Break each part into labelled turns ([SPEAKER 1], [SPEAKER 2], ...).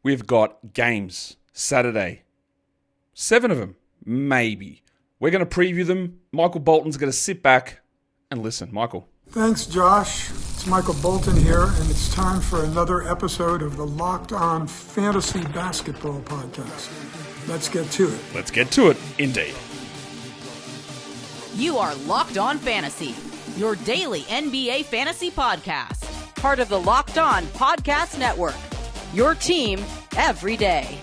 [SPEAKER 1] We've got games Saturday. 7 of them, maybe. We're going to preview them. Michael Bolton's going to sit back and listen. Michael.
[SPEAKER 2] Thanks, Josh. It's Michael Bolton here, and it's time for another episode of the Locked On Fantasy Basketball Podcast. Let's get to it.
[SPEAKER 1] Let's get to it, indeed.
[SPEAKER 3] You are Locked On Fantasy, your daily NBA fantasy podcast. Part of the Locked On Podcast Network, your team every day.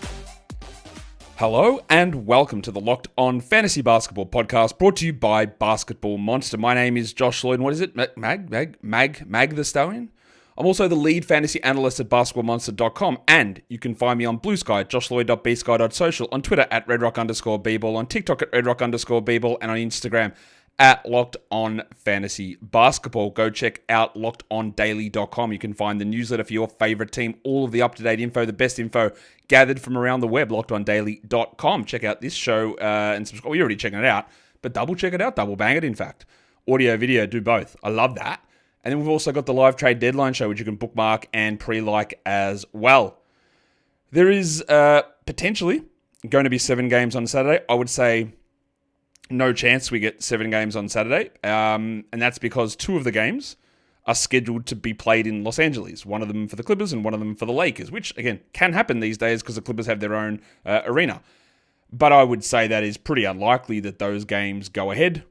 [SPEAKER 1] Hello and welcome to the Locked On Fantasy Basketball Podcast, brought to you by Basketball Monster. My name is Josh Lloyd. What is it? Mag the Stallion? I'm also the lead fantasy analyst at basketballmonster.com, and you can find me on Blue Sky, joshloyd.bsky.social, on Twitter at redrock_bball, on TikTok at redrock_bball, and on Instagram at Locked On Fantasy Basketball. Go check out lockedondaily.com. You can find the newsletter for your favorite team, all of the up-to-date info, the best info gathered from around the web, lockedondaily.com. Check out this show and subscribe. You're already checking it out, but double check it out, double bang it, in fact. Audio, video, do both. I love that. And then we've also got the live trade deadline show, which you can bookmark and pre-like as well. There is potentially going to be 7 games on Saturday. I would say no chance we get 7 games on Saturday. And that's because 2 of the games are scheduled to be played in Los Angeles. One of them for the Clippers and one of them for the Lakers, which, again, can happen these days because the Clippers have their own arena. But I would say that is pretty unlikely that those games go ahead.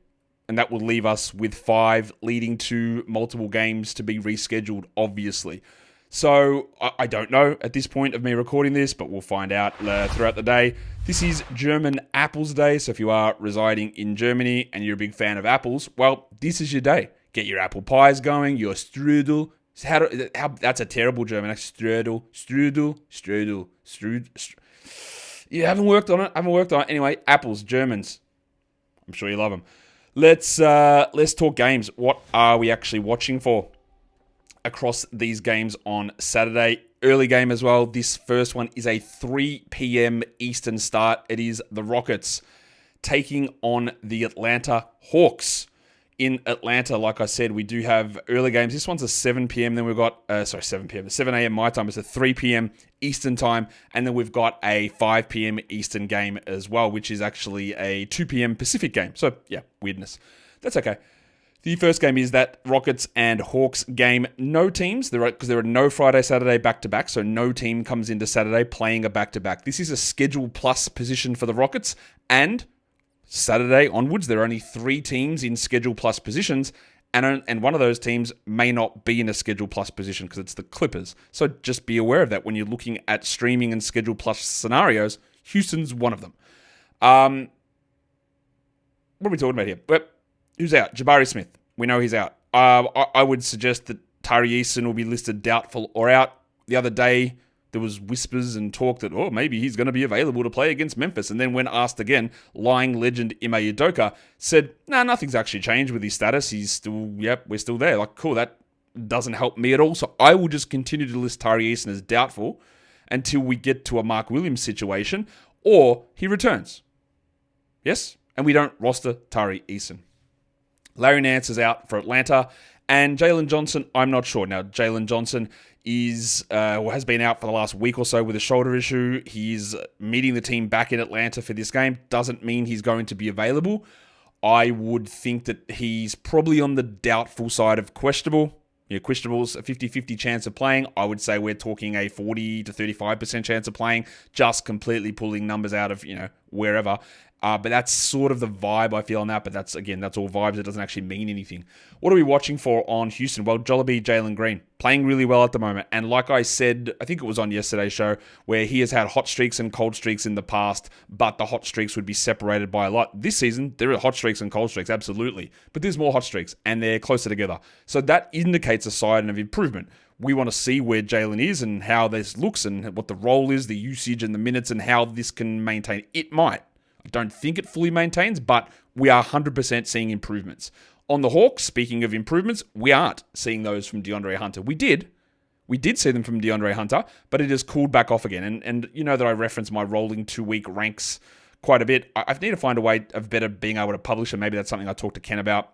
[SPEAKER 1] And that will leave us with 5, leading to multiple games to be rescheduled, obviously. So I don't know at this point of me recording this, but we'll find out throughout the day. This is German Apples Day, so if you are residing in Germany and you're a big fan of apples, well, this is your day. Get your apple pies going, your strudel. That's a terrible German. Strudel. You haven't worked on it? Anyway, apples, Germans. I'm sure you love them. Let's talk games. What are we actually watching for across these games on Saturday? Early game as well. This first one is a 3 p.m. Eastern start. It is the Rockets taking on the Atlanta Hawks. In Atlanta, like I said, we do have early games. This one's a 7 p.m. Then we've got, 7 p.m. 7 a.m. my time. It's a 3 p.m. Eastern time. And then we've got a 5 p.m. Eastern game as well, which is actually a 2 p.m. Pacific game. So, yeah, weirdness. That's okay. The first game is that Rockets and Hawks game. No teams, because there are no Friday, Saturday back-to-back, so no team comes into Saturday playing a back-to-back. This is a Schedule Plus position for the Rockets, and Saturday onwards, there are only 3 teams in Schedule Plus positions, and one of those teams may not be in a Schedule Plus position because it's the Clippers. So just be aware of that when you're looking at streaming and Schedule Plus scenarios. Houston's one of them. What are we talking about here? Well, who's out? Jabari Smith. We know he's out. I would suggest that Tari Eason will be listed doubtful or out. The other day, there was whispers and talk that, maybe he's going to be available to play against Memphis. And then when asked again, lying legend Ime Udoka said, nothing's actually changed with his status. He's still, we're still there. Like, cool, that doesn't help me at all. So I will just continue to list Tari Eason as doubtful until we get to a Mark Williams situation or he returns. Yes? And we don't roster Tari Eason. Larry Nance is out for Atlanta, and Jalen Johnson, I'm not sure. Now, Jalen Johnson has been out for the last week or so with a shoulder issue. He's meeting the team back in Atlanta for this game. Doesn't mean he's going to be available. I would think that he's probably on the doubtful side of questionable. Questionable's a 50-50 chance of playing. I would say we're talking a 40 to 35% chance of playing, just completely pulling numbers out of, wherever. But that's sort of the vibe I feel on that. But that's all vibes. It doesn't actually mean anything. What are we watching for on Houston? Well, Jollibee Jalen Green playing really well at the moment. And like I said, I think it was on yesterday's show, where he has had hot streaks and cold streaks in the past, but the hot streaks would be separated by a lot. This season, there are hot streaks and cold streaks, absolutely. But there's more hot streaks, and they're closer together. So that indicates a sign of improvement. We want to see where Jalen is and how this looks and what the role is, the usage and the minutes, and how this can maintain. It might. I don't think it fully maintains, but we are 100% seeing improvements. On the Hawks, speaking of improvements, we aren't seeing those from DeAndre Hunter. We did see them from DeAndre Hunter, but it has cooled back off again. And you know that I reference my rolling 2-week ranks quite a bit. I need to find a way of better being able to publish, and maybe that's something I talked to Ken about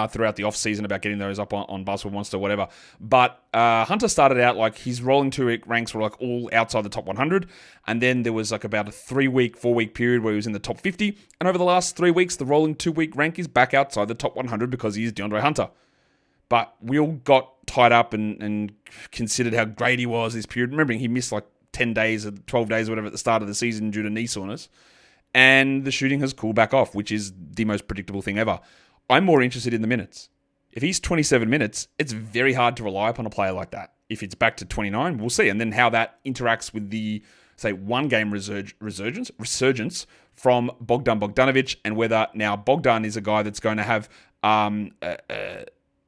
[SPEAKER 1] throughout the off-season about getting those up on Basketball Monster or whatever. But Hunter started out like his rolling 2-week ranks were like all outside the top 100. And then there was like about a 3-week, 4-week period where he was in the top 50. And over the last 3 weeks, the rolling 2-week rank is back outside the top 100 because he is DeAndre Hunter. But we all got tied up and considered how great he was this period. Remembering he missed like 10 days or 12 days or whatever at the start of the season due to knee soreness. And the shooting has cooled back off, which is the most predictable thing ever. I'm more interested in the minutes. If he's 27 minutes, it's very hard to rely upon a player like that. If it's back to 29, we'll see. And then how that interacts with the, say, one-game resurgence from Bogdan Bogdanovic, and whether now Bogdan is a guy that's going to have an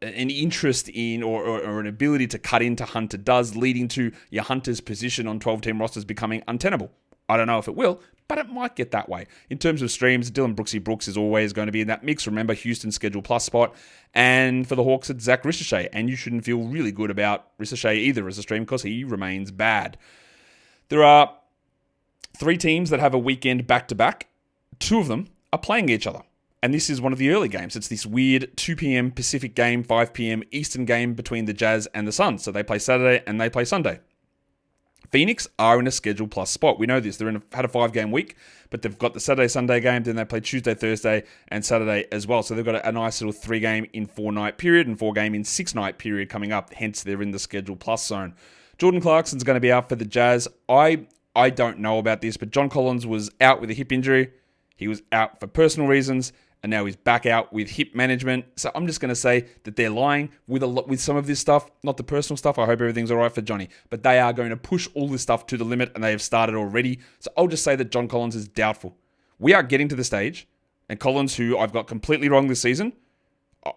[SPEAKER 1] interest in or an ability to cut into Hunter does, leading to your Hunter's position on 12-team rosters becoming untenable. I don't know if it will, but it might get that way. In terms of streams, Dylan Brooksy Brooks is always going to be in that mix. Remember, Houston's Schedule Plus spot. And for the Hawks, it's Zach Ricochet. And you shouldn't feel really good about Ricochet either as a stream because he remains bad. There are 3 teams that have a weekend back-to-back. 2 of them are playing each other. And this is one of the early games. It's this weird 2 p.m. Pacific game, 5 p.m. Eastern game between the Jazz and the Suns. So they play Saturday and they play Sunday. Phoenix are in a Schedule Plus spot. We know this. They're had a 5-game week, but they've got the Saturday-Sunday game, then they play Tuesday, Thursday, and Saturday as well. So they've got a nice little 3-game in 4-night period and 4-game in 6-night period coming up. Hence, they're in the Schedule Plus zone. Jordan Clarkson's going to be out for the Jazz. I don't know about this, but John Collins was out with a hip injury. He was out for personal reasons, and now he's back out with hip management. So I'm just going to say that they're lying with some of this stuff, not the personal stuff. I hope everything's all right for Johnny. But they are going to push all this stuff to the limit, and they have started already. So I'll just say that John Collins is doubtful. We are getting to the stage, and Collins, who I've got completely wrong this season,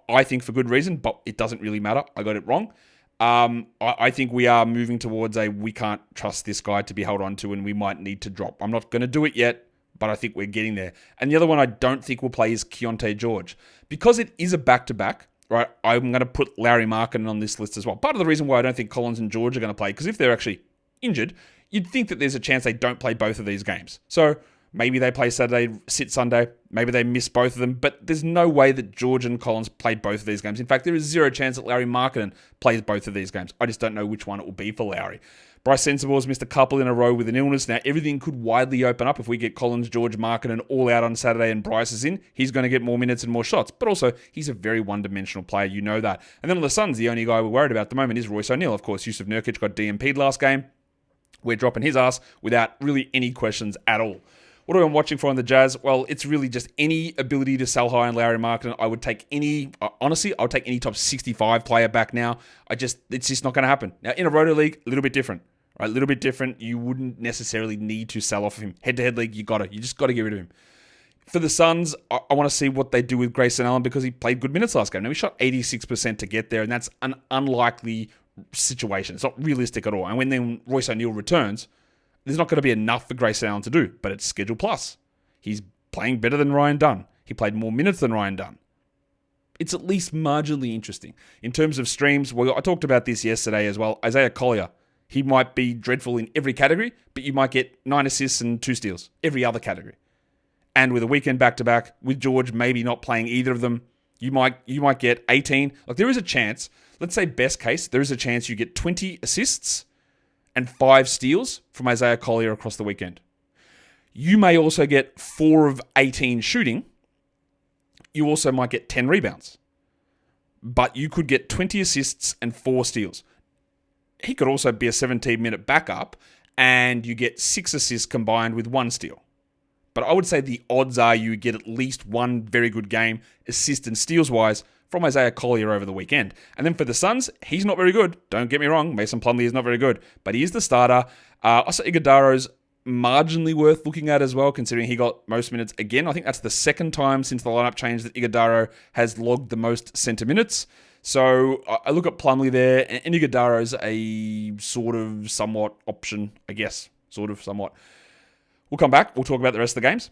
[SPEAKER 1] I think for good reason, but it doesn't really matter. I got it wrong. I think we are moving towards we can't trust this guy to be held on to, and we might need to drop. I'm not going to do it yet, but I think we're getting there. And the other one I don't think will play is Keontae George. Because it is a back-to-back, right, I'm going to put Larry Markkinen on this list as well. Part of the reason why I don't think Collins and George are going to play, because if they're actually injured, you'd think that there's a chance they don't play both of these games. So maybe they play Saturday, sit Sunday, maybe they miss both of them, but there's no way that George and Collins play both of these games. In fact, there is 0 chance that Larry Markkinen plays both of these games. I just don't know which one it will be for Larry. Bryce Sensabaugh has missed a couple in a row with an illness. Now, everything could widely open up if we get Collins, George, Markkinen all out on Saturday and Bryce is in. He's going to get more minutes and more shots. But also, he's a very one-dimensional player. You know that. And then on the Suns, the only guy we're worried about at the moment is Royce O'Neal. Of course, Yusuf Nurkic got DMP'd last game. We're dropping his ass without really any questions at all. What am I watching for on the Jazz? Well, it's really just any ability to sell high on Larry Markkinen. I would take honestly, I would take any top 65 player back now. It's just not going to happen. Now, in a roto league, a little bit different. Right, a little bit different. You wouldn't necessarily need to sell off of him. Head-to-head league, you just got to get rid of him. For the Suns, I want to see what they do with Grayson Allen because he played good minutes last game. Now, he shot 86% to get there, and that's an unlikely situation. It's not realistic at all. And when then Royce O'Neal returns, there's not going to be enough for Grayson Allen to do, but it's Schedule Plus. He's playing better than Ryan Dunn. He played more minutes than Ryan Dunn. It's at least marginally interesting. In terms of streams, well, I talked about this yesterday as well. Isaiah Collier. He might be dreadful in every category, but you might get 9 assists and 2 steals, every other category. And with a weekend back-to-back, with George maybe not playing either of them, you might get 18. Like there is a chance, let's say best case, there is a chance you get 20 assists and 5 steals from Isaiah Collier across the weekend. You may also get 4 of 18 shooting. You also might get 10 rebounds. But you could get 20 assists and 4 steals. He could also be a 17-minute backup, and you get 6 assists combined with 1 steal. But I would say the odds are you get at least 1 very good game, assist and steals-wise, from Isaiah Collier over the weekend. And then for the Suns, he's not very good. Don't get me wrong, Mason Plumlee is not very good, but he is the starter. Also, Iguodaro's marginally worth looking at as well, considering he got most minutes again. I think that's the second time since the lineup change that Iguodaro has logged the most center minutes. So I look at Plumlee there, and Iguodaro's a sort of somewhat option, I guess. Sort of somewhat. We'll come back. We'll talk about the rest of the games.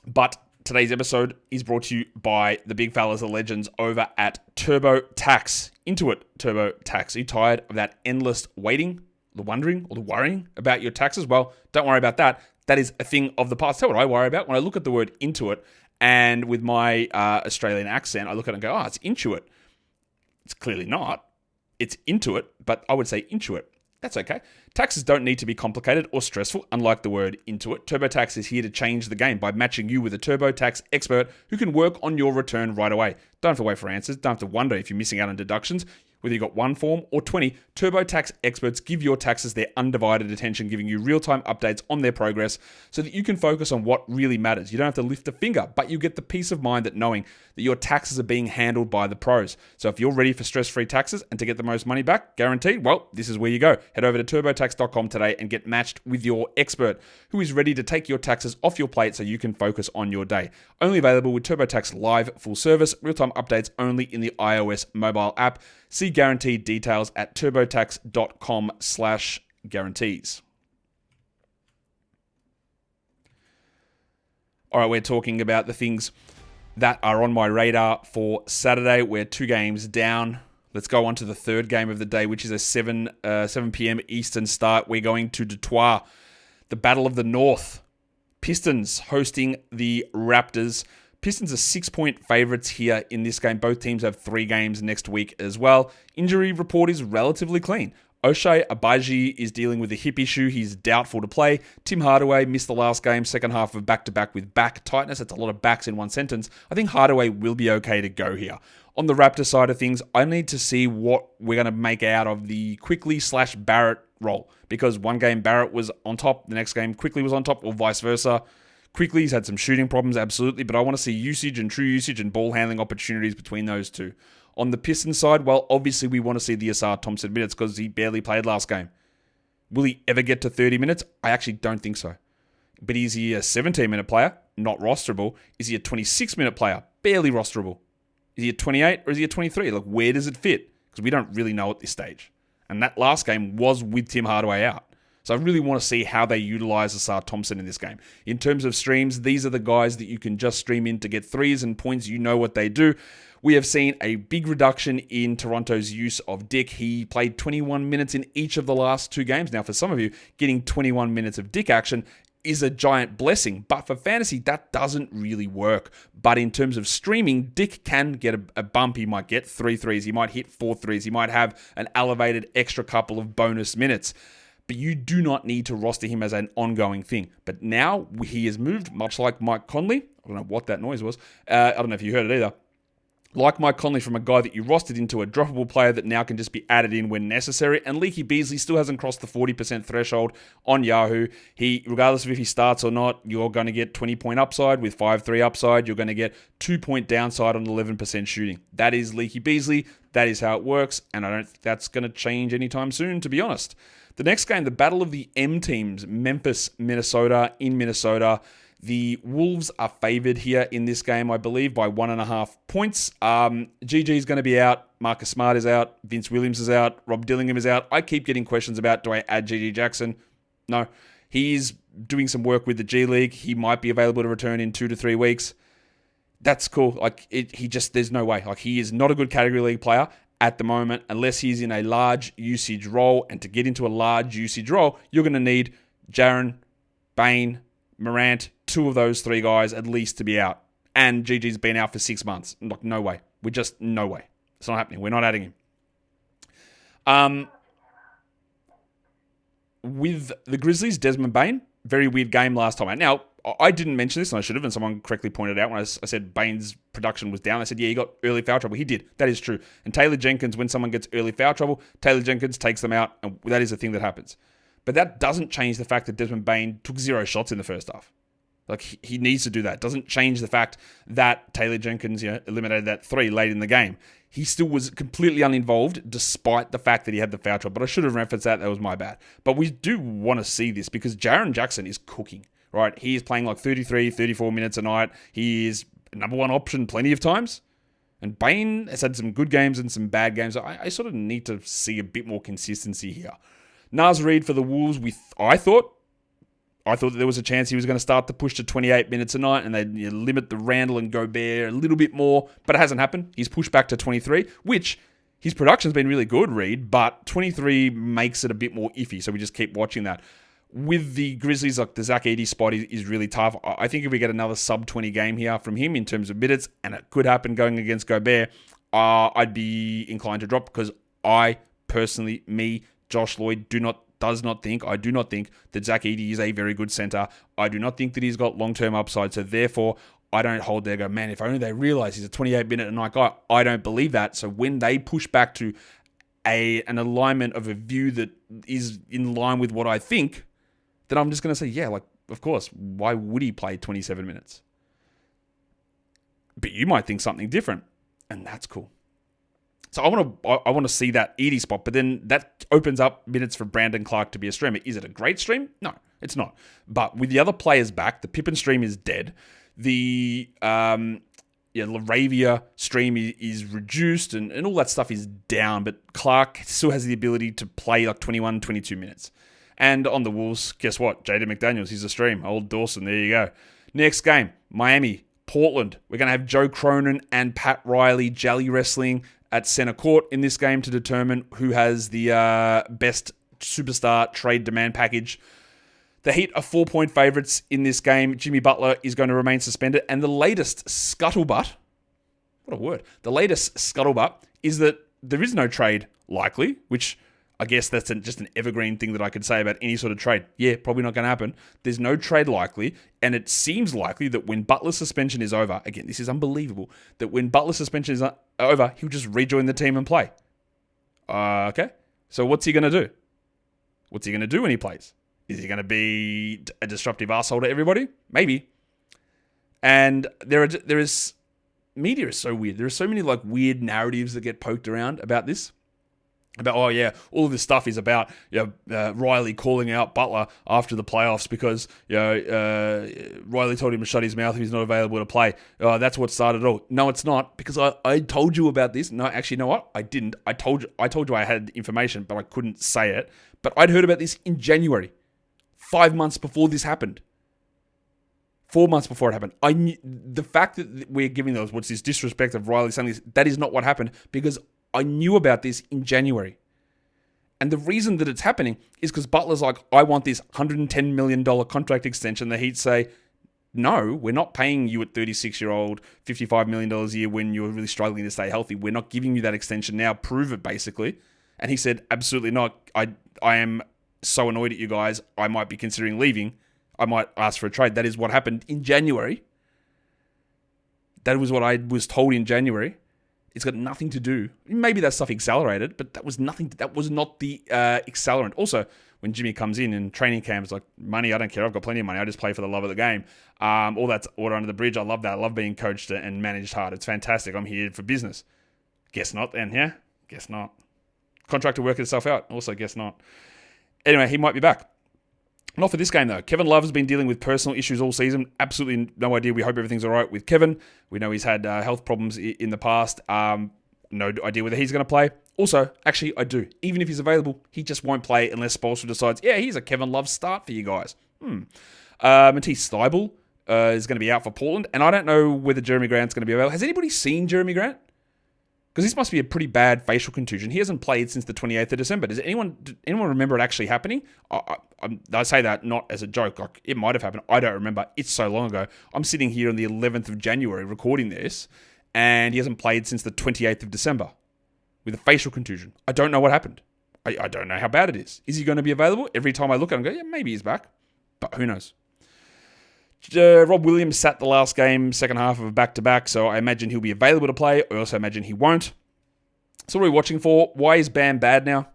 [SPEAKER 1] But today's episode is brought to you by the big fellas, the legends over at TurboTax. Into it, TurboTax. Are you tired of that endless waiting, the wondering, or the worrying about your taxes? Well, don't worry about that. That is a thing of the past. That's what I worry about when I look at the word Intuit And with my Australian accent, I look at it and go, it's Intuit. It's clearly not. It's Intuit, but I would say Intuit. That's okay. Taxes don't need to be complicated or stressful, unlike the word Intuit. TurboTax is here to change the game by matching you with a TurboTax expert who can work on your return right away. Don't have to wait for answers. Don't have to wonder if you're missing out on deductions. Whether you've got one form or 20, TurboTax experts give your taxes their undivided attention, giving you real-time updates on their progress so that you can focus on what really matters. You don't have to lift a finger, but you get the peace of mind that knowing that your taxes are being handled by the pros. So if you're ready for stress-free taxes and to get the most money back, guaranteed, well, this is where you go. Head over to turbotax.com today and get matched with your expert who is ready to take your taxes off your plate so you can focus on your day. Only available with TurboTax Live full service, real-time updates only in the iOS mobile app. See guaranteed details at turbotax.com/guarantees. All right, we're talking about the things that are on my radar for Saturday. We're 2 games down. Let's go on to the third game of the day, which is a 7 p.m. Eastern start. We're going to Detroit, the Battle of the North. Pistons hosting the Raptors. Pistons are 6-point favorites here in this game. Both teams have 3 games next week as well. Injury report is relatively clean. Ochai Agbaji is dealing with a hip issue. He's doubtful to play. Tim Hardaway missed the last game, second half of back-to-back with back tightness. That's a lot of backs in one sentence. I think Hardaway will be okay to go here. On the Raptor side of things, I need to see what we're going to make out of the Quickly/Barrett role. Because one game Barrett was on top, the next game Quickly was on top, or vice versa. Quickly, he's had some shooting problems, absolutely, but I want to see usage and true usage and ball handling opportunities between those two. On the Pistons side, well, obviously we want to see the Asar Thompson minutes because he barely played last game. Will he ever get to 30 minutes? I actually don't think so. But is he a 17-minute player? Not rosterable. Is he a 26-minute player? Barely rosterable. Is he a 28 or is he a 23? Like, where does it fit? Because we don't really know at this stage. And that last game was with Tim Hardaway out. So I really want to see how they utilize Asar Thompson in this game. In terms of streams, these are the guys that you can just stream in to get threes and points. You know what they do. We have seen a big reduction in Toronto's use of Dick. He played 21 minutes in each of the last 2 games. Now, for some of you, getting 21 minutes of Dick action is a giant blessing. But for fantasy, that doesn't really work. But in terms of streaming, Dick can get a bump. He might get 3 threes. He might hit 4 threes. He might have an elevated extra couple of bonus minutes. But you do not need to roster him as an ongoing thing. But now he has moved, much like Mike Conley. I don't know what that noise was. I don't know if you heard it either. Like Mike Conley, from a guy that you rostered into a droppable player that now can just be added in when necessary. And Leaky Beasley still hasn't crossed the 40% threshold on Yahoo. Regardless of if he starts or not, you're going to get 20-point upside with 5-3 upside. You're going to get 2-point downside on 11% shooting. That is Leaky Beasley. That is how it works. And I don't think that's going to change anytime soon, to be honest. The next game, the Battle of the M teams, Memphis, Minnesota, in Minnesota. The Wolves are favored here in this game, I believe, by 1.5 points. GG is going to be out. Marcus Smart is out. Vince Williams is out. Rob Dillingham is out. I keep getting questions about, do I add GG Jackson? No. He's doing some work with the G League. He might be available to return in 2 to 3 weeks. That's cool. There's no way. He is not a good category league player at the moment, unless he's in a large usage role. And to get into a large usage role, you're going to need Jaren, Bane, Morant, 2 of those 3 guys at least to be out. And GG's been out for 6 months. No way. No way. It's not happening. We're not adding him. With the Grizzlies, Desmond Bane, very weird game last time. Now, I didn't mention this, and I should have, and someone correctly pointed out when I said Bane's production was down. I said, yeah, he got early foul trouble. He did. That is true. And Taylor Jenkins, when someone gets early foul trouble, Taylor Jenkins takes them out, and that is a thing that happens. But that doesn't change the fact that Desmond Bane took 0 shots in the first half. He needs to do that. It doesn't change the fact that Taylor Jenkins eliminated that 3 late in the game. He still was completely uninvolved despite the fact that he had the foul trouble. But I should have referenced that. That was my bad. But we do want to see this because Jaren Jackson is cooking, right? He is playing 33, 34 minutes a night. He is number 1 option plenty of times. And Bane has had some good games and some bad games. I sort of need to see a bit more consistency here. Naz Reid for the Wolves, I thought that there was a chance he was going to start to push to 28 minutes a night and they'd limit the Randall and Gobert a little bit more, but it hasn't happened. He's pushed back to 23, which his production's been really good, Reid, but 23 makes it a bit more iffy, so we just keep watching that. with the Grizzlies, like the Zach Edey spot is really tough. I think if we get another sub-20 game here from him in terms of minutes, and it could happen going against Gobert, I'd be inclined to drop, because I personally, Josh Lloyd, I do not think that Zach Edey is a very good center. I do not think that he's got long-term upside. So therefore, I don't hold there and go, man, if only they realize he's a 28-minute-a-night guy. I don't believe that. So when they push back to an alignment of a view that is in line with what I think, then I'm just going to say, yeah, like, of course, why would he play 27 minutes? But you might think something different, and that's cool. So I want to see that Edey spot, but then that opens up minutes for Brandon Clark to be a streamer. Is it a great stream? No, it's not. But with the other players back, the Pippen stream is dead. The Laravia stream is reduced, and all that stuff is down, but Clark still has the ability to play like 21, 22 minutes. And on the Wolves, guess what? Jaden McDaniels, he's a stream. Old Dawson, there you go. Next game, Miami, Portland. We're going to have Joe Cronin and Pat Riley jelly wrestling at center court in this game to determine who has the best superstar trade demand package. The Heat are 4-point favorites in this game. Jimmy Butler is going to remain suspended. And the latest scuttlebutt, what a word, the latest scuttlebutt is that there is no trade likely, which I guess that's just an evergreen thing that I could say about any sort of trade. Yeah, probably not going to happen. There's no trade likely, and it seems likely that when Butler's suspension is over, again, this is unbelievable, that when Butler's suspension is over, he'll just rejoin the team and play. Okay, so what's he going to do? What's he going to do when he plays? Is he going to be a disruptive asshole to everybody? Maybe. And there is media is so weird. There are so many like weird narratives that get poked around about this. About, oh yeah, all of this stuff is about Riley calling out Butler after the playoffs because Riley told him to shut his mouth if he's not available to play. That's what started it all. No, it's not, because I told you about this. No, actually, you know what? I didn't. I told you I had information, but I couldn't say it. But I'd heard about this in January, 5 months before this happened. 4 months before it happened. I knew the fact that we're giving those what's this disrespect of Riley saying this. That is not what happened, because I knew about this in January. And the reason that it's happening is because Butler's like, I want this $110 million contract extension. The Heat say, no, we're not paying you at 36-year-old $55 million a year when you're really struggling to stay healthy. We're not giving you that extension now. Prove it, basically. And he said, absolutely not. I am so annoyed at you guys. I might be considering leaving. I might ask for a trade. That is what happened in January. That was what I was told in January. It's got nothing to do. Maybe that stuff accelerated, but that was nothing. That was not the accelerant. Also, when Jimmy comes in training camp, it's like, money, I don't care. I've got plenty of money. I just play for the love of the game. All that's water under the bridge. I love that. I love being coached and managed hard. It's fantastic. I'm here for business. Guess not then, yeah? Guess not. Contract to work itself out. Also, guess not. Anyway, he might be back. Not for this game, though. Kevin Love has been dealing with personal issues all season. Absolutely no idea. We hope everything's all right with Kevin. We know he's had health problems in the past. No idea whether he's going to play. Also, actually, I do. Even if he's available, he just won't play unless Spoelstra decides, yeah, here's a Kevin Love start for you guys. Matisse Thybulle is going to be out for Portland, and I don't know whether Jeremy Grant's going to be available. Has anybody seen Jeremy Grant? Because this must be a pretty bad facial contusion. He hasn't played since the 28th of December. Does anyone remember it actually happening? I say that not as a joke. Like, it might have happened. I don't remember. It's so long ago. I'm sitting here on the 11th of January recording this, and he hasn't played since the 28th of December with a facial contusion. I don't know what happened. I don't know how bad it is. Is he going to be available? Every time I look at him, I go, yeah, maybe he's back. But who knows? Rob Williams sat the last game, second half of a back-to-back, so I imagine he'll be available to play. I also imagine he won't. So what are we watching for? Why is Bam bad now?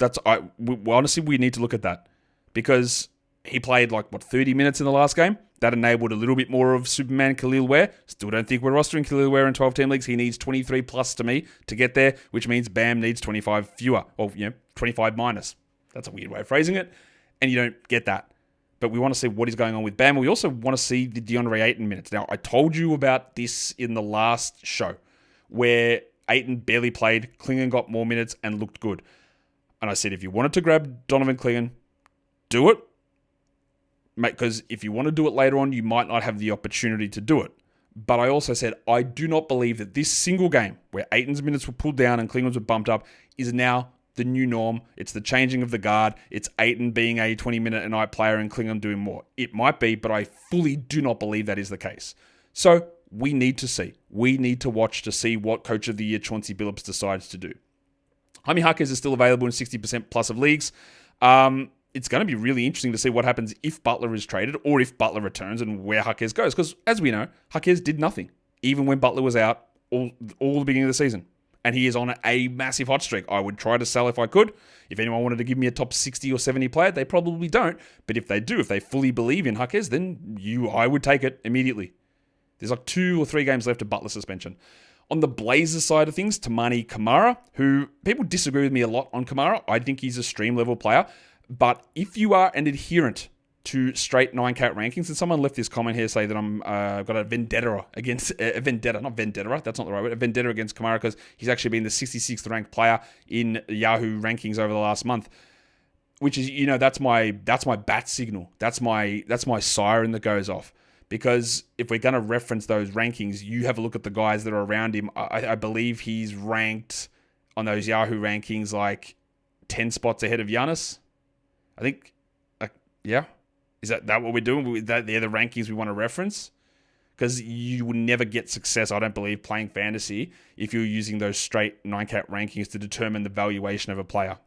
[SPEAKER 1] Honestly, we need to look at that. Because he played 30 minutes in the last game. That enabled a little bit more of Superman Khalil Ware. Still don't think we're rostering Khalil Ware in 12-team leagues. He needs 23 plus to me to get there, which means Bam needs 25 fewer. Or, 25 minus. That's a weird way of phrasing it. And you don't get that. But we want to see what is going on with Bam. We also want to see the DeAndre Ayton minutes. Now, I told you about this in the last show, where Ayton barely played, Klingon got more minutes and looked good. And I said, if you wanted to grab Donovan Klingon, do it. Because if you want to do it later on, you might not have the opportunity to do it. But I also said, I do not believe that this single game, where Ayton's minutes were pulled down and Klingon's were bumped up, is now the new norm. It's the changing of the guard. It's Ayton being a 20-minute-a-night player and Klingon doing more. It might be, but I fully do not believe that is the case. So we need to see. We need to watch to see what Coach of the Year Chauncey Billups decides to do. Jaime Jaquez is still available in 60% plus of leagues. It's going to be really interesting to see what happens if Butler is traded or if Butler returns and where Jaquez goes. Because as we know, Jaquez did nothing, even when Butler was out all the beginning of the season. And he is on a massive hot streak. I would try to sell if I could. If anyone wanted to give me a top 60 or 70 player, they probably don't. But if they do, if they fully believe in Jaquez, then I would take it immediately. There's like 2 or 3 games left of Butler suspension. On the Blazers side of things, Tamani Kamara, who people disagree with me a lot on Kamara. I think he's a stream level player. But if you are an adherent to straight 9-cat rankings, and someone left this comment here saying that I'm got a vendetta against a vendetta that's not the right word, a vendetta against Kamara because he's actually been the 66th ranked player in Yahoo rankings over the last month, which is that's my bat signal, that's my siren that goes off. Because if we're going to reference those rankings, you have a look at the guys that are around him. I believe he's ranked on those Yahoo rankings like 10 spots ahead of Giannis. I think, yeah. Is that what we're doing? They're the rankings we want to reference? Because you will never get success, I don't believe, playing fantasy if you're using those straight 9-cat rankings to determine the valuation of a player.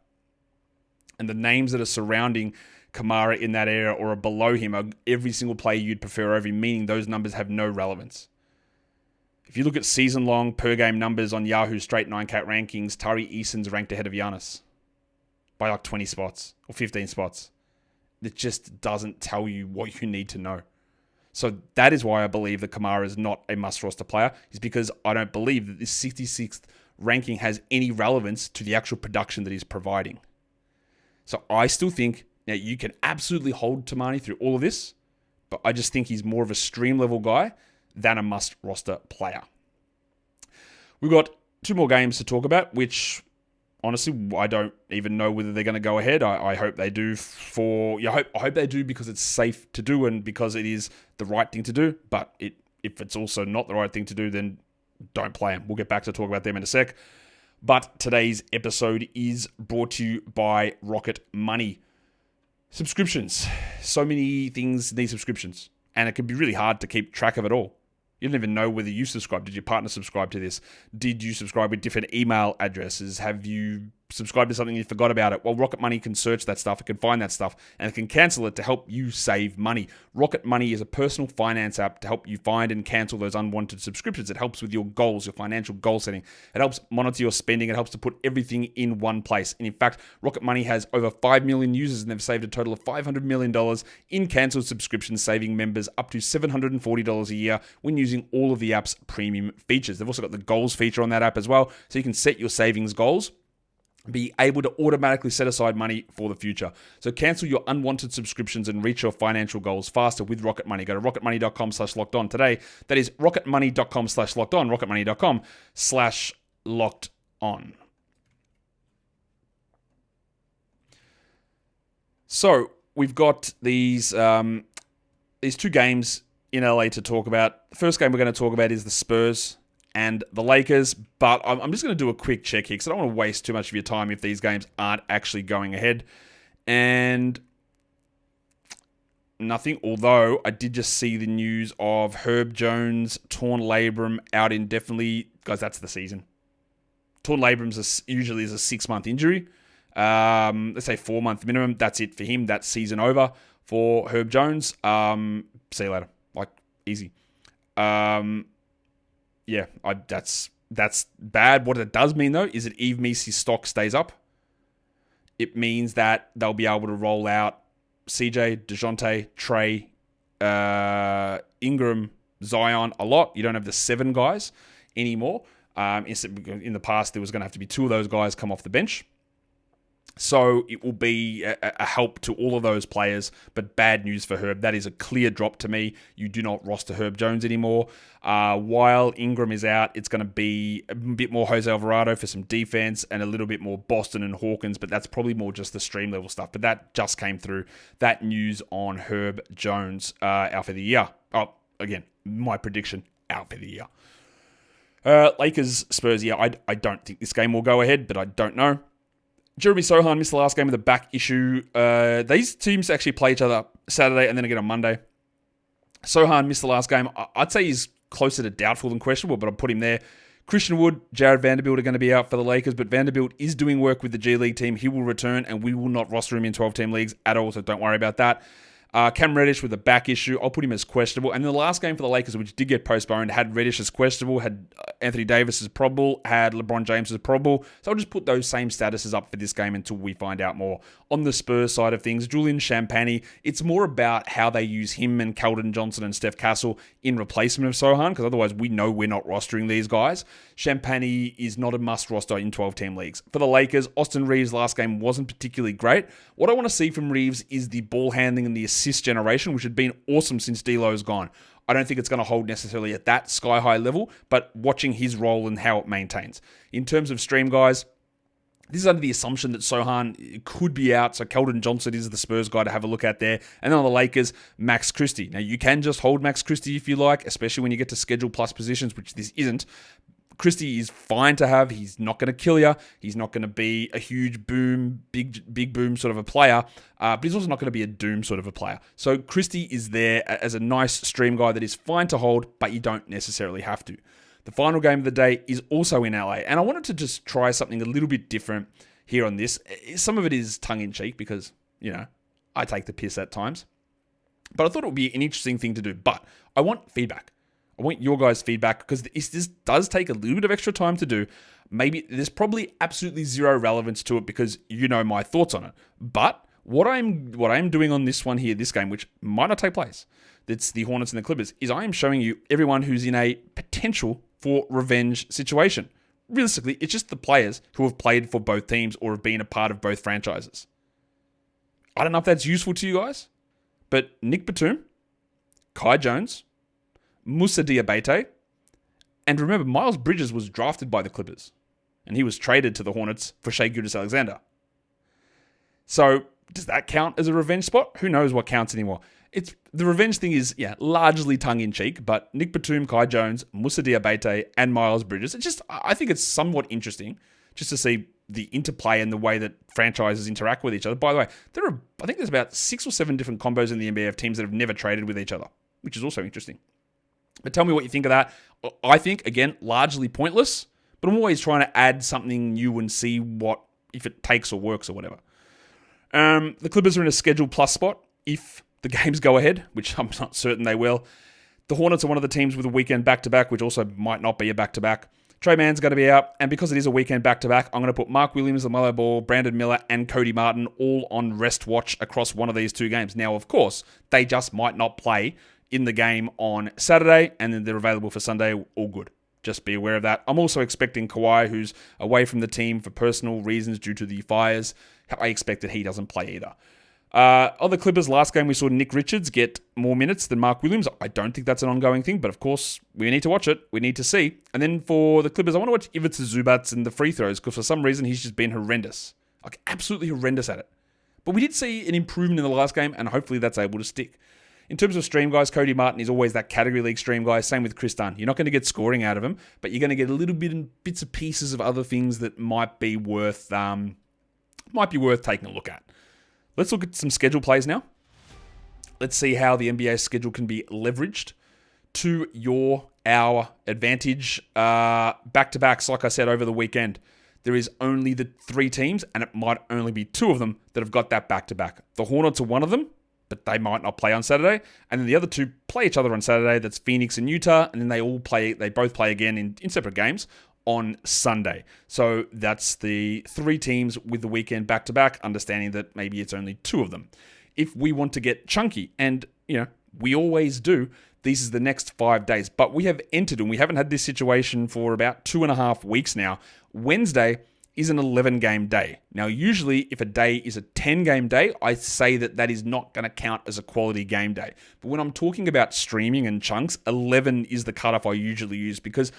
[SPEAKER 1] And the names that are surrounding Kamara in that area or are below him are every single player you'd prefer over him, meaning those numbers have no relevance. If you look at season-long per-game numbers on Yahoo straight 9-cat rankings, Tari Eason's ranked ahead of Giannis by like 20 spots or 15 spots. It just doesn't tell you what you need to know. So that is why I believe that Kamara is not a must-roster player, is because I don't believe that this 66th ranking has any relevance to the actual production that he's providing. So I still think now you can absolutely hold Tamani through all of this, but I just think he's more of a stream-level guy than a must-roster player. We've got 2 more games to talk about, which honestly, I don't even know whether they're going to go ahead. I hope they do I hope they do because it's safe to do and because it is the right thing to do. But if it's also not the right thing to do, then don't play them. We'll get back to talk about them in a sec. But today's episode is brought to you by Rocket Money. Subscriptions. So many things need subscriptions. And it can be really hard to keep track of it all. You don't even know whether you subscribe. Did your partner subscribe to this? Did you subscribe with different email addresses? Have you subscribed to something and you forgot about it? Well, Rocket Money can search that stuff. It can find that stuff and it can cancel it to help you save money. Rocket Money is a personal finance app to help you find and cancel those unwanted subscriptions. It helps with your goals, your financial goal setting. It helps monitor your spending. It helps to put everything in one place. And in fact, Rocket Money has over 5 million users and they've saved a total of $500 million in cancelled subscriptions, saving members up to $740 a year when using all of the app's premium features. They've also got the goals feature on that app as well, so you can set your savings goals, be able to automatically set aside money for the future. So cancel your unwanted subscriptions and reach your financial goals faster with Rocket Money. Go to rocketmoney.com/lockedon today. That is rocketmoney.com/lockedon, rocketmoney.com/lockedon. So we've got these 2 games in LA to talk about. The first game we're going to talk about is the Spurs and the Lakers, but I'm just going to do a quick check here because I don't want to waste too much of your time if these games aren't actually going ahead. And nothing, although I did just see the news of Herb Jones, torn labrum, out indefinitely. Guys, that's the season. Torn labrums usually is a 6-month injury. Let's say 4-month minimum. That's it for him. That's season over for Herb Jones. See you later. Like, easy. Yeah, that's bad. What it does mean, though, is that Yves Meese's stock stays up. It means that they'll be able to roll out CJ, DeJounte, Trey, Ingram, Zion a lot. You don't have the 7 guys anymore. In the past, there was going to have to be 2 of those guys come off the bench. So it will be a help to all of those players, but bad news for Herb. That is a clear drop to me. You do not roster Herb Jones anymore. While Ingram is out, it's going to be a bit more Jose Alvarado for some defense and a little bit more Boston and Hawkins, but that's probably more just the stream level stuff. But that just came through. That news on Herb Jones out for the year. Oh, again, my prediction, out for the year. Lakers, Spurs, yeah, I don't think this game will go ahead, but I don't know. Jeremy Sohan missed the last game with a back issue. These teams actually play each other Saturday and then again on Monday. Sohan missed the last game. I'd say he's closer to doubtful than questionable, but I'll put him there. Christian Wood, Jared Vanderbilt are going to be out for the Lakers, but Vanderbilt is doing work with the G League team. He will return, and we will not roster him in 12-team leagues at all, so don't worry about that. Cam Reddish with a back issue, I'll put him as questionable. And the last game for the Lakers, which did get postponed, had Reddish as questionable, had Anthony Davis as probable, had LeBron James as probable. So I'll just put those same statuses up for this game until we find out more. On the Spurs side of things, Julian Champagny, it's more about how they use him and Keldon Johnson and Steph Castle in replacement of Sohan, because otherwise we know we're not rostering these guys. Champagny is not a must roster in 12-team leagues. For the Lakers, Austin Reeves' last game wasn't particularly great. What I want to see from Reeves is the ball handling and the assist generation, which had been awesome since D'Lo's gone. I don't think it's going to hold necessarily at that sky-high level, but watching his role and how it maintains. In terms of stream guys, this is under the assumption that Sohan could be out, so Keldon Johnson is the Spurs guy to have a look at there. And then on the Lakers, Max Christie. Now, you can just hold Max Christie if you like, especially when you get to schedule plus positions, which this isn't. Christie is fine to have. He's not going to kill you. He's not going to be a huge boom, big boom sort of a player, but he's also not going to be a doom sort of a player. So Christie is there as a nice stream guy that is fine to hold, but you don't necessarily have to. The final game of the day is also in LA, and I wanted to just try something a little bit different here on this. Some of it is tongue-in-cheek because, I take the piss at times, but I thought it would be an interesting thing to do. But I want feedback. I want your guys' feedback because this does take a little bit of extra time to do. Maybe there's probably absolutely zero relevance to it because you know my thoughts on it. But what I'm doing on this one here, this game, which might not take place, that's the Hornets and the Clippers, is I am showing you everyone who's in a potential for revenge situation. Realistically, it's just the players who have played for both teams or have been a part of both franchises. I don't know if that's useful to you guys, but Nick Batum, Kai Jones, Moussa Diabate, and remember, Miles Bridges was drafted by the Clippers, and he was traded to the Hornets for Shai Gilgeous-Alexander. So, does that count as a revenge spot? Who knows what counts anymore? The revenge thing is, largely tongue-in-cheek, but Nick Batum, Kai Jones, Moussa Diabate, and Miles Bridges, I think it's somewhat interesting just to see the interplay and the way that franchises interact with each other. By the way, I think there's about 6 or 7 different combos in the NBA of teams that have never traded with each other, which is also interesting. But tell me what you think of that. I think, again, largely pointless, but I'm always trying to add something new and see if it takes or works or whatever. The Clippers are in a schedule plus spot if the games go ahead, which I'm not certain they will. The Hornets are one of the teams with a weekend back-to-back, which also might not be a back-to-back. Trey Mann's going to be out, and because it is a weekend back-to-back, I'm going to put Mark Williams, LaMelo Ball, Brandon Miller, and Cody Martin all on rest watch across one of these 2 games. Now, of course, they just might not play in the game on Saturday, and then they're available for Sunday. All good. Just be aware of that. I'm also expecting Kawhi, who's away from the team for personal reasons due to the fires. I expect that he doesn't play either. On the Clippers, last game we saw Nick Richards get more minutes than Mark Williams. I don't think that's an ongoing thing, but of course, we need to watch it. We need to see. And then for the Clippers, I want to watch Ivica Zubats and the free throws, because for some reason, he's just been horrendous. Like, absolutely horrendous at it. But we did see an improvement in the last game, and hopefully that's able to stick. In terms of stream guys, Cody Martin is always that category league stream guy. Same with Chris Dunn. You're not going to get scoring out of him, but you're going to get a little bit in bits and pieces of other things that might be worth taking a look at. Let's look at some schedule plays now. Let's see how the NBA schedule can be leveraged to our advantage. Back-to-backs, like I said, over the weekend. There is only the 3 teams, and it might only be 2 of them that have got that back-to-back. The Hornets are one of them, but they might not play on Saturday. And then the other 2 play each other on Saturday. That's Phoenix and Utah. And then they both play again in separate games on Sunday. So that's the 3 teams with the weekend back-to-back, understanding that maybe it's only 2 of them. If we want to get chunky, and we always do, this is the next 5 days. But we have entered, and we haven't had this situation for about 2.5 weeks now. Wednesday is an 11-game day. Now, usually, if a day is a 10-game day, I say that is not going to count as a quality game day. But when I'm talking about streaming and chunks, 11 is the cutoff I usually use, because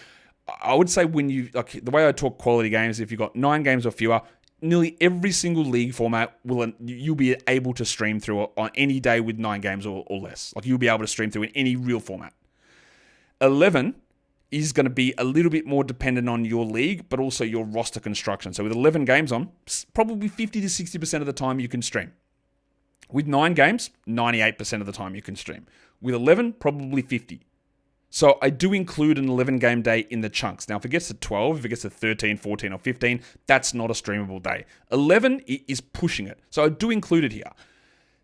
[SPEAKER 1] I would say the way I talk quality games, if you've got 9 games or fewer, nearly every single league format you'll be able to stream through on any day with 9 games or less. Like, you'll be able to stream through in any real format. 11 is going to be a little bit more dependent on your league, but also your roster construction. So with 11 games on, probably 50 to 60% of the time you can stream. With 9 games, 98% of the time you can stream. With 11, probably 50. So I do include an 11-game day in the chunks. Now, if it gets to 12, if it gets to 13, 14, or 15, that's not a streamable day. 11 is pushing it. So I do include it here.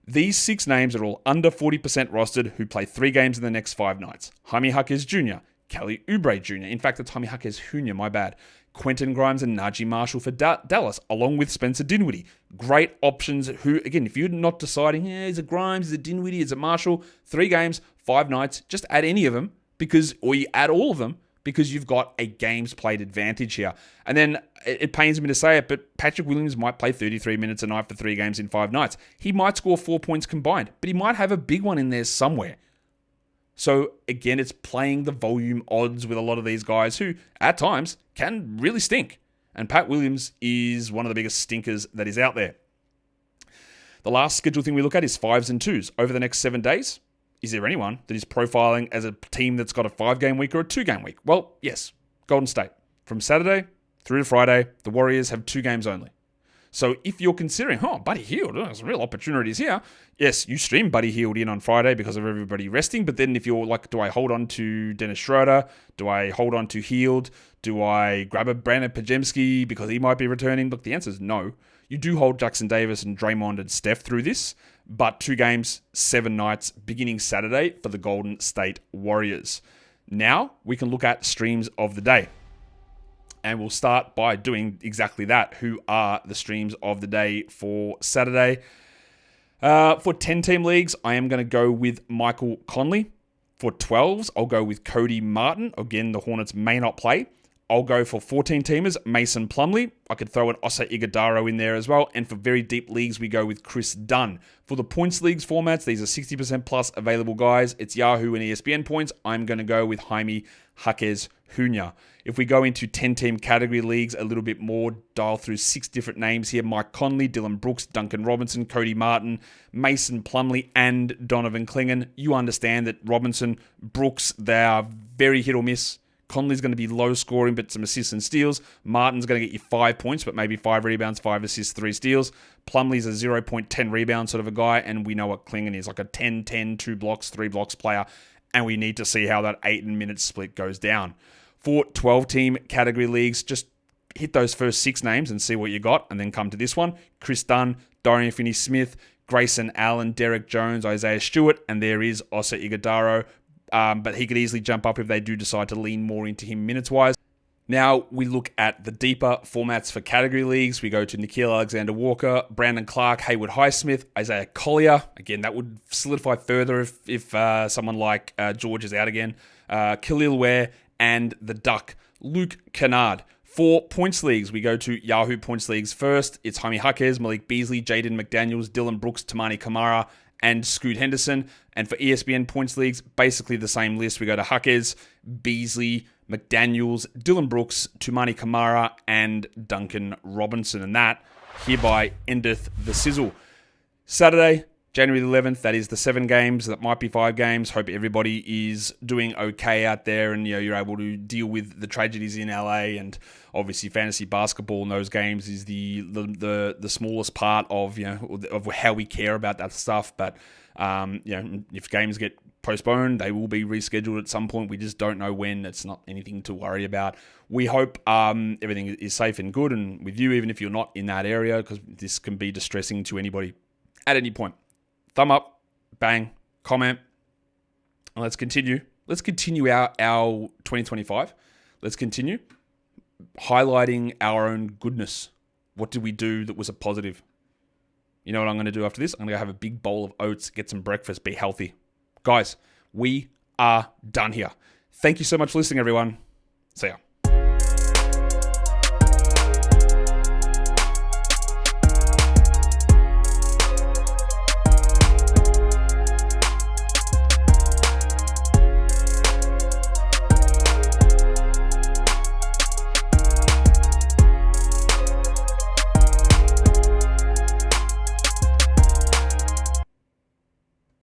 [SPEAKER 1] These 6 names are all under 40% rostered who play 3 games in the next 5 nights. Jaime Jaquez Jr., Kelly Oubre Jr. In fact, it's Jaime Jaquez Jr., my bad. Quentin Grimes and Najee Marshall for Dallas, along with Spencer Dinwiddie. Great options who, again, if you're not deciding, is it Grimes, is it Dinwiddie, is it Marshall? 3 games, 5 nights, just add any of them. Or you add all of them because you've got a games played advantage here. And then it pains me to say it, but Patrick Williams might play 33 minutes a night for 3 games in 5 nights. He might score 4 points combined, but he might have a big one in there somewhere. So again, it's playing the volume odds with a lot of these guys who at times can really stink. And Pat Williams is one of the biggest stinkers that is out there. The last schedule thing we look at is 5s and 2s. Over the next 7 days, is there anyone that is profiling as a team that's got a 5-game week or a 2-game week? Well, yes, Golden State. From Saturday through to Friday, the Warriors have 2 games only. So if you're considering, Buddy Hield, there's real opportunities here. Yes, you stream Buddy Hield in on Friday because of everybody resting. But then if you're like, do I hold on to Dennis Schroeder? Do I hold on to Hield? Do I grab a Brandon Pajemski because he might be returning? Look, the answer is no. You do hold Jackson Davis and Draymond and Steph through this. But 2 games, 7 nights, beginning Saturday for the Golden State Warriors. Now we can look at streams of the day. And we'll start by doing exactly that. Who are the streams of the day for Saturday? For 10-team leagues, I am going to go with Michael Conley. For 12s, I'll go with Cody Martin. Again, the Hornets may not play. I'll go for 14-teamers, Mason Plumlee. I could throw an Osa Iguodaro in there as well. And for very deep leagues, we go with Chris Dunn. For the points leagues formats, these are 60% plus available guys. It's Yahoo and ESPN points. I'm going to go with Jaime Jaquez Jr. If we go into 10-team category leagues a little bit more, dial through 6 different names here. Mike Conley, Dylan Brooks, Duncan Robinson, Cody Martin, Mason Plumlee, and Donovan Clingan. You understand that Robinson, Brooks, they are very hit or miss. Conley's going to be low scoring, but some assists and steals. Martin's going to get you 5 points, but maybe 5 rebounds, 5 assists, 3 steals. Plumlee's a 0.10 rebound sort of a guy, and we know what Clingan is, like a 10-10, 2 blocks, 3 blocks player, and we need to see how that 8-minute split goes down. For 12-team category leagues, just hit those first 6 names and see what you got, and then come to this one. Chris Dunn, Dorian Finney-Smith, Grayson Allen, Derek Jones, Isaiah Stewart, and there is Osa Iguodaro. But he could easily jump up if they do decide to lean more into him minutes-wise. Now we look at the deeper formats for category leagues. We go to Nickeil Alexander-Walker, Brandon Clark, Haywood Highsmith, Isaiah Collier. Again, that would solidify further if someone like George is out again. Khalil Ware and the Duck, Luke Kennard. For points leagues, we go to Yahoo Points Leagues first. It's Jaime Jaquez, Malik Beasley, Jaden McDaniels, Dylan Brooks, Tamani Kamara, and Scoot Henderson. And for ESPN points leagues, basically the same list. We go to Jaquez, Beasley, McDaniels, Dylan Brooks, Tumani Kamara, and Duncan Robinson. And that hereby endeth the sizzle. Saturday, January the 11th, that is the 7 games. That might be 5 games. Hope everybody is doing okay out there and you're able to deal with the tragedies in LA. And obviously fantasy basketball in those games is the smallest part of of how we care about that stuff. But if games get postponed, they will be rescheduled at some point. We just don't know when. It's not anything to worry about. We hope everything is safe and good and with you, even if you're not in that area, because this can be distressing to anybody at any point. Thumb up, bang, comment, and let's continue. Let's continue our 2025. Let's continue highlighting our own goodness. What did we do that was a positive? You know what I'm going to do after this? I'm going to go have a big bowl of oats, get some breakfast, be healthy. Guys, we are done here. Thank you so much for listening, everyone. See ya.